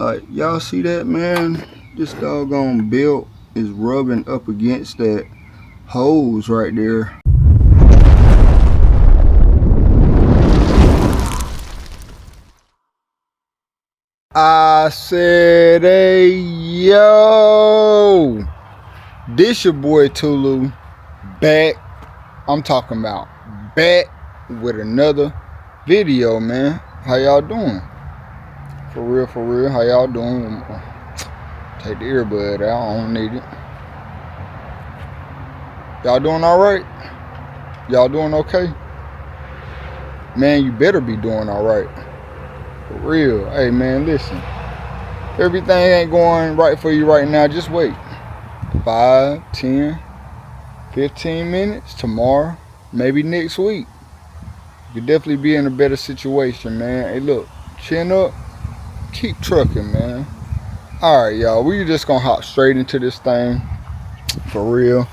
Y'all see that, man? This doggone belt is rubbing up against that hose right there. I said, hey, yo, this your boy Tulu, back. I'm talking about back with another video, man. How y'all doing? For real, how y'all doing? Take the earbud out, I don't need it. Y'all doing all right? Y'all doing okay? Man, you better be doing all right. For real. Hey, man, listen. Everything ain't going right for you right now. Just wait. 5, 10, 15 minutes tomorrow, maybe next week. You could definitely be in a better situation, man. Hey, look, chin up, keep trucking, man. All right, y'all. We just gonna hop straight into this thing for real.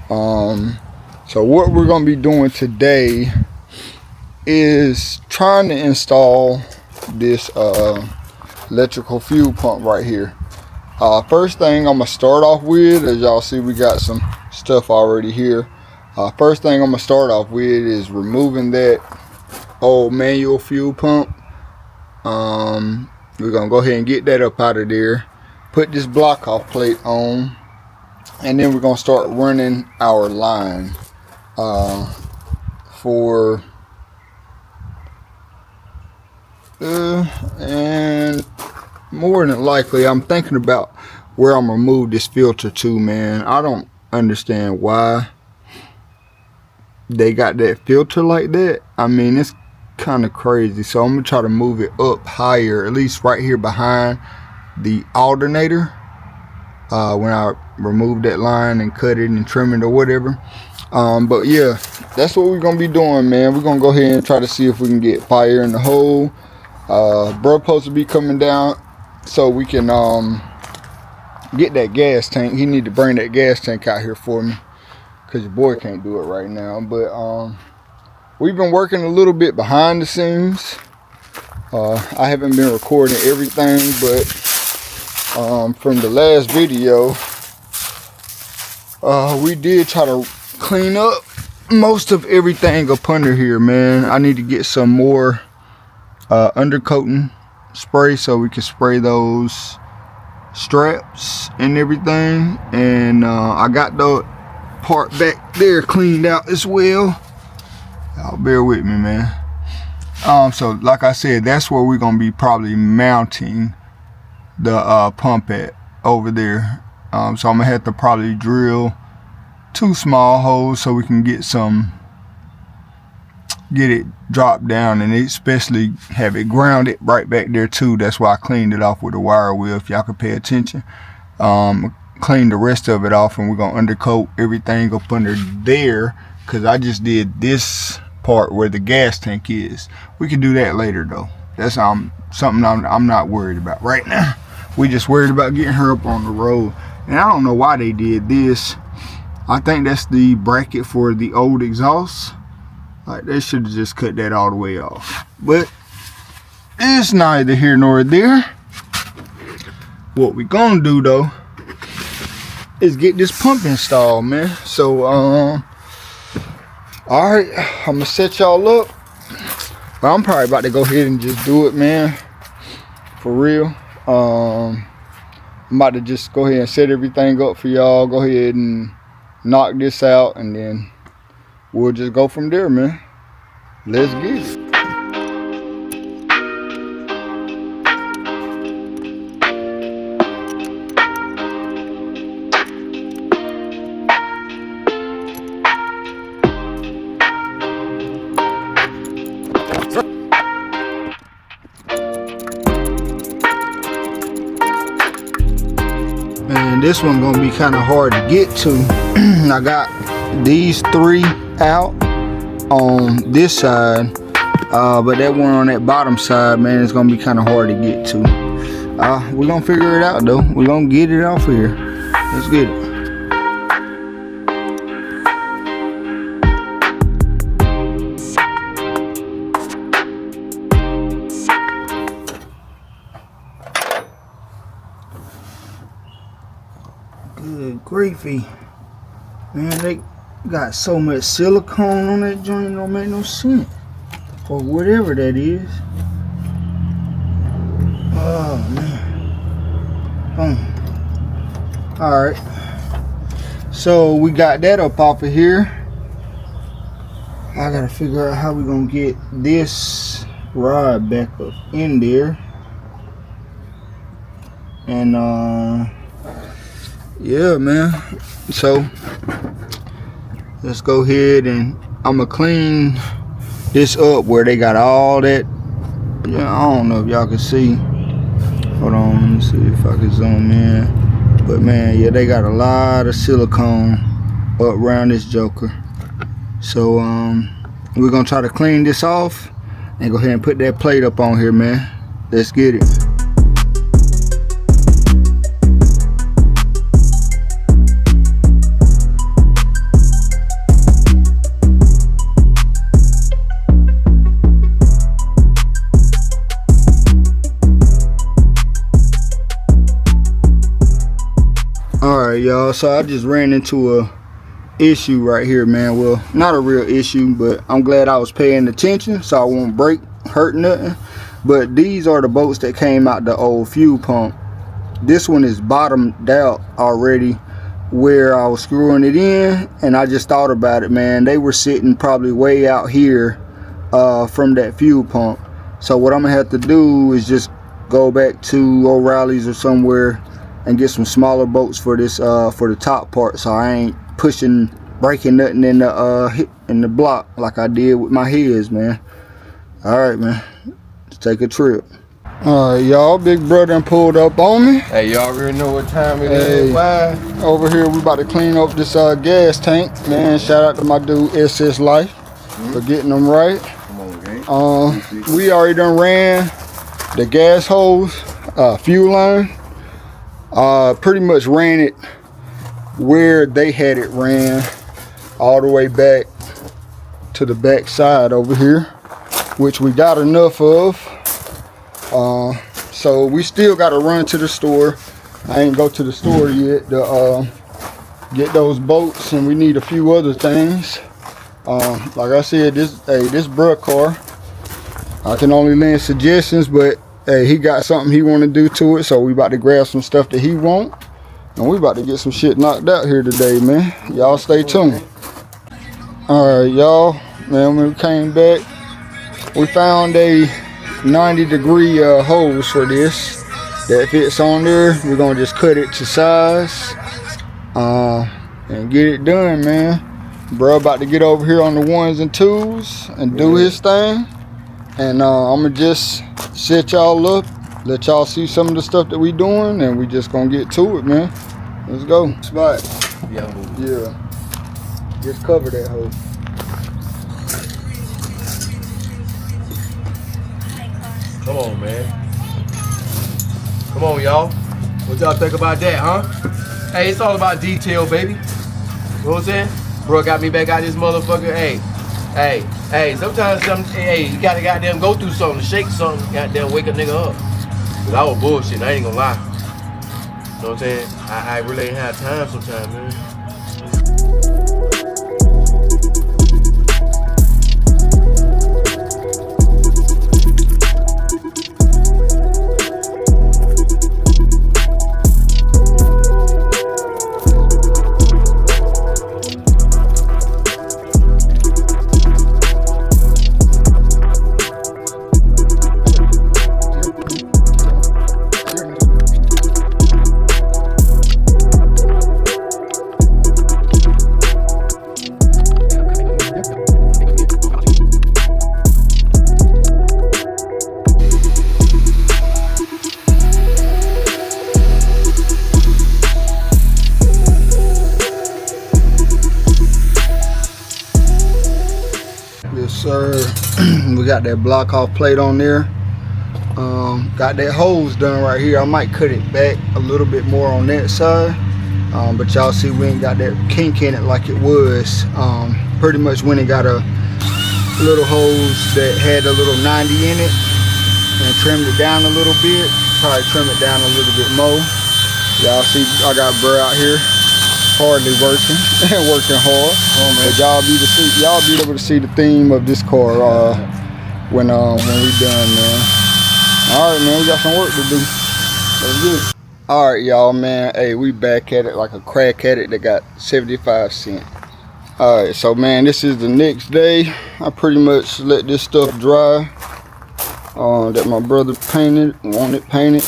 So what we're gonna be doing today is trying to install this electrical fuel pump right here. First thing I'm gonna start off with, as y'all see, we got some stuff already here. First thing I'm gonna start off with is removing that old manual fuel pump. We're gonna go ahead and get that up out of there, put this block off plate on, and then we're gonna start running our line for and more than likely I'm thinking about where I'm gonna move this filter to, man. I don't understand why they got that filter like that. I mean, it's kind of crazy. So I'm gonna try to move it up higher, at least right here behind the alternator, when I remove that line and cut it and trim it or whatever. But yeah, that's what we're gonna be doing, man. We're gonna go ahead and try to see if we can get fire in the hole. Bro supposed to be coming down so we can get that gas tank. He need to bring that gas tank out here for me, because your boy can't do it right now. But we've been working a little bit behind the scenes. I haven't been recording everything, but from the last video, we did try to clean up most of everything up under here, man. I need to get some more undercoating spray so we can spray those straps and everything. And I got the part back there cleaned out as well. Y'all bear with me, man. So like I said, that's where we're gonna be probably mounting the pump at, over there. So I'm gonna have to probably drill 2 small holes so we can get it dropped down, and especially have it grounded right back there too. That's why I cleaned it off with a wire wheel, if y'all could pay attention. Clean the rest of it off, and we're gonna undercoat everything up under there, because I just did this part where the gas tank is. We can do that later though. That's something I'm not worried about right now. We just worried about getting her up on the road. And I don't know why they did this. I think that's the bracket for the old exhaust. Like, they should have just cut that all the way off. But it's neither here nor there. What we gonna do though is get this pump installed, man. So alright, I'm gonna set y'all up. But I'm probably about to go ahead and just do it, man. For real. I'm about to just go ahead and set everything up for y'all. Go ahead and knock this out, and then we'll just go from there, man. Let's get it. And this one gonna be kind of hard to get to. I got these 3 out on this side, but that one on that bottom side, man, it's gonna be kind of hard to get to. We're gonna figure it out though. We're gonna get it off of here. Let's get it. Good griefy. Man, they got so much silicone on that joint, it don't make no sense. Or whatever that is. Oh, man. Alright. So, we got that up off of here. I gotta figure out how we gonna get this rod back up in there. And, yeah, man. So, let's go ahead and I'm gonna clean this up where they got all that. Yeah, I don't know if y'all can see. Hold on, let me see if I can zoom in. But man, yeah, they got a lot of silicone up around this joker. So we're gonna try to clean this off and go ahead and put that plate up on here, man. Let's get it. Alright, y'all, so I just ran into a issue right here, man. Well, not a real issue, but I'm glad I was paying attention so I won't break, hurt nothing. But these are the bolts that came out the old fuel pump. This one is bottomed out already where I was screwing it in, and I just thought about it, man. They were sitting probably way out here from that fuel pump. So what I'm gonna have to do is just go back to O'Reilly's or somewhere and get some smaller bolts for this for the top part, so I ain't breaking nothing in the block like I did with my heads, man. All right, man, let's take a trip. All right, y'all, big brother done pulled up on me. Hey, y'all already know what time it is. Bye. Over here we about to clean up this gas tank, man. Shout out to my dude SS Life for getting them right. Come on, gang. We already done ran the gas hose, fuel line. Pretty much ran it where they had it ran, all the way back to the back side over here, which we got enough of. So we still got to run to the store. I ain't go to the store yet to get those bolts, and we need a few other things. Like I said, this bruh car, I can only lend suggestions, but hey, he got something he want to do to it, so we about to grab some stuff that he want, and we about to get some shit knocked out here today, man. Y'all stay tuned. All right, y'all, man, when we came back, we found a 90-degree hose for this that fits on there. We're gonna just cut it to size and get it done, man. Bro about to get over here on the ones and twos and do his thing, and I'm gonna just set y'all up, let y'all see some of the stuff that we doing, and we just gonna get to it, man. Let's go. Spot. Yeah. Just cover that hose. Come on, man. Come on, y'all. What y'all think about that, huh? Hey, it's all about detail, baby. You know what I'm saying? Bro got me back out this motherfucker. Hey, sometimes you gotta goddamn go through something, shake something, goddamn wake a nigga up. Cause I was bullshitting, I ain't gonna lie. You know what I'm saying? I really ain't have time sometimes, man. Sir, we got that block off plate on there. Got that hose done right here. I might cut it back a little bit more on that side, but y'all see we ain't got that kink in it like it was. Pretty much when it got a little hose that had a little 90 in it and trimmed it down a little bit, probably trim it down a little bit more. Y'all see, I got bro out here hardly working and working hard. Oh, man. But y'all be able to see the theme of this car when we done, man. All right, man, we got some work to do. Let's do it. All right, y'all, man. Hey, we back at it like a crack addict that got 75 cents. All right, so man, this is the next day. I pretty much let this stuff dry that my brother wanted painted.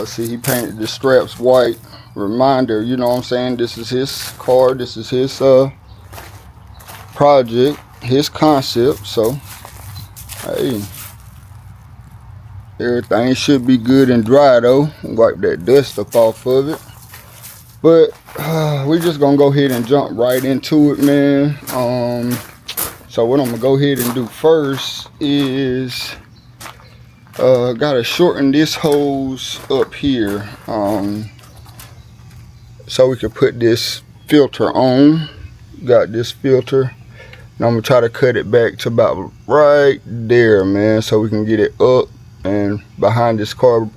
See, he painted the straps white. Reminder, you know what I'm saying? This is his car. This is his project, his concept. So, hey, everything should be good and dry though. Wipe that dust up off of it. But we just gonna go ahead and jump right into it, man. So what I'm gonna go ahead and do first is gotta shorten this hose up here so we can put this filter on. Got this filter, and I'm gonna try to cut it back to about right there, man, so we can get it up and behind this car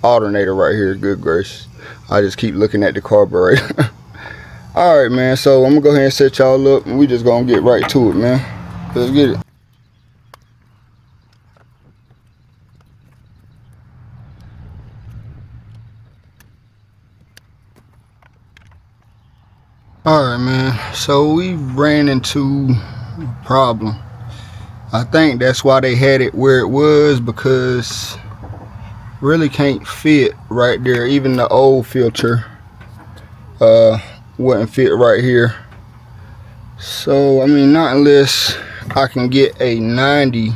alternator right here. Good gracious, I just keep looking at the carburetor. All right, man, so I'm gonna go ahead and set y'all up, and we just gonna get right to it, man. Let's get it. All right, man, so we ran into a problem. I think that's why they had it where it was, because really can't fit right there. Even the old filter wouldn't fit right here. So I mean, not unless I can get a 90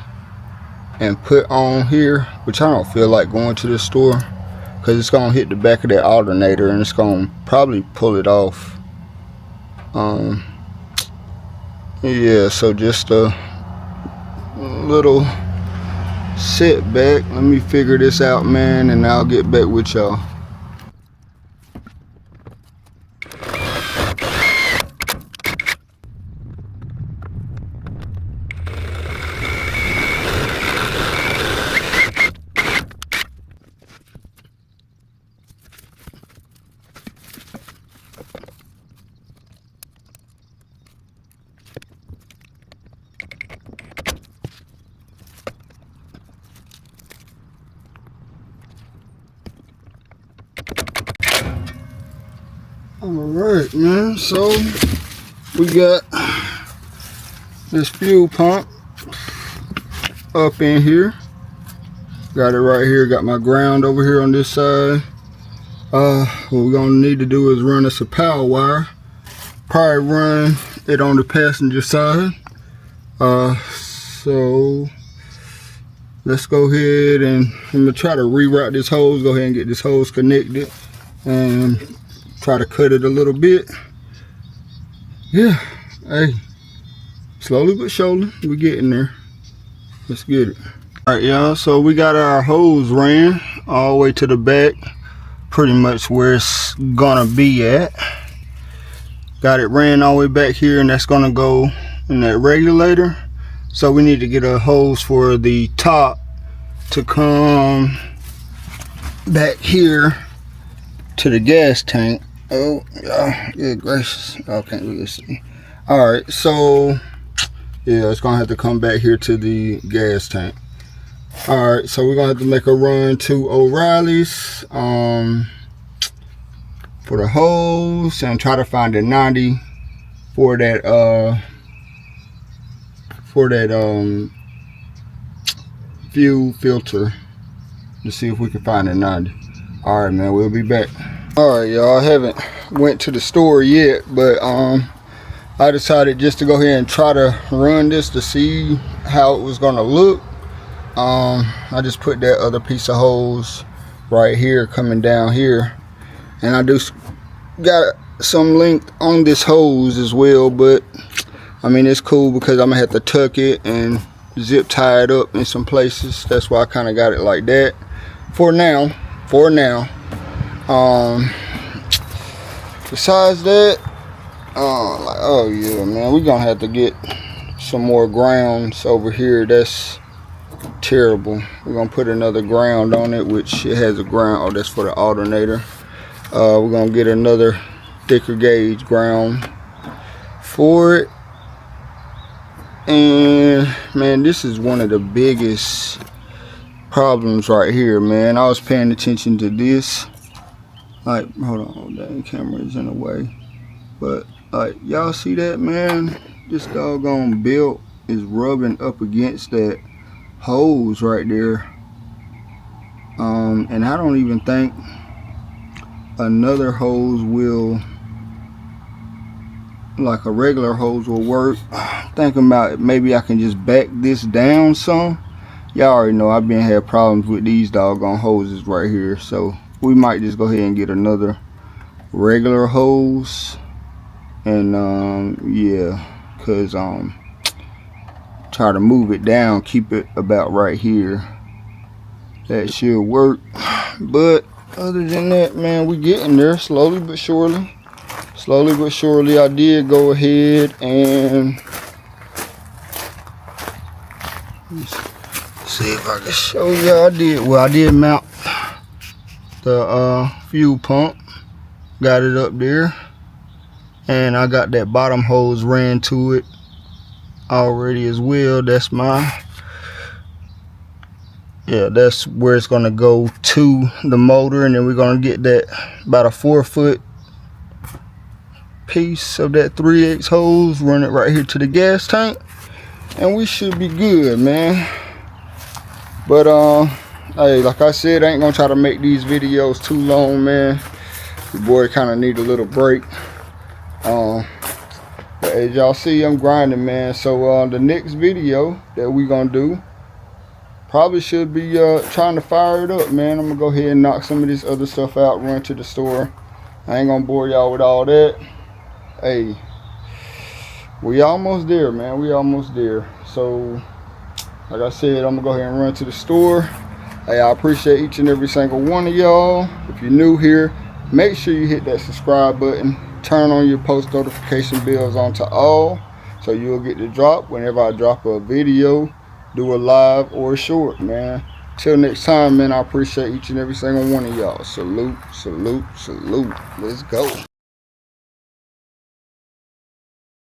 and put on here, which I don't feel like going to the store, because it's gonna hit the back of that alternator and it's gonna probably pull it off. Yeah, so just a little setback. Let me figure this out, man, and I'll get back with y'all. Alright, man, so we got this fuel pump up in here. Got it right here. Got my ground over here on this side. What we're gonna need to do is run us a power wire. Probably run it on the passenger side. So let's go ahead and I'm gonna try to reroute this hose. Go ahead and get this hose connected and try to cut it a little bit. Yeah, hey, slowly but surely we're getting there. Let's get it. All right, y'all, so we got our hose ran all the way to the back, pretty much where it's gonna be at. Got it ran all the way back here, and that's gonna go in that regulator. So we need to get a hose for the top to come back here to the gas tank. Oh, good gracious. I can't really see. All right, so yeah, it's gonna have to come back here to the gas tank. All right, so we're gonna have to make a run to O'Reilly's for the hose and try to find a 90 for that fuel filter to see if we can find a 90. All right, man, we'll be back. All right, y'all, I haven't went to the store yet, but I decided just to go ahead and try to run this to see how it was gonna look. I just put that other piece of hose right here coming down here, and I just got some length on this hose as well, but I mean, it's cool because I'm gonna have to tuck it and zip tie it up in some places. That's why I kind of got it like that for now. Besides that, like, oh yeah, man, we're gonna have to get some more grounds over here that's terrible. We're gonna put another ground on it, which it has a ground. Oh, that's for the alternator. We're gonna get another thicker gauge ground for it. And man, this is one of the biggest problems right here, man. I was paying attention to this. Like, hold on, that camera is in the way. But like, y'all see that, man? This doggone belt is rubbing up against that hose right there. And I don't even think another hose will, like a regular hose, will work. Thinking about it, maybe I can just back this down some. Y'all already know I've been had problems with these doggone hoses right here, so we might just go ahead and get another regular hose. And yeah, cause try to move it down, keep it about right here. That should work. But other than that, man, we getting there slowly but surely. Slowly but surely. I did go ahead and see if I can show you. I did mount the fuel pump. Got it up there. And I got that bottom hose ran to it already as well. That's that's where it's gonna go to the motor, and then we're gonna get that about a 4-foot piece of that 3/8 hose, run it right here to the gas tank, and we should be good, man. But hey, like I said, I ain't gonna try to make these videos too long, man. The boy kind of need a little break. But as y'all see, I'm grinding, man. So the next video that we gonna do probably should be trying to fire it up, man. I'm gonna go ahead and knock some of this other stuff out, run to the store. I ain't gonna bore y'all with all that. Hey, we almost there, man. We almost there. So like I said, I'm gonna go ahead and run to the store. Hey, I appreciate each and every single one of y'all. If you're new here, make sure you hit that subscribe button. Turn on your post notification bells onto all, so you'll get the drop whenever I drop a video, do a live or a short, man. Till next time, man, I appreciate each and every single one of y'all. Salute, salute, salute. Let's go.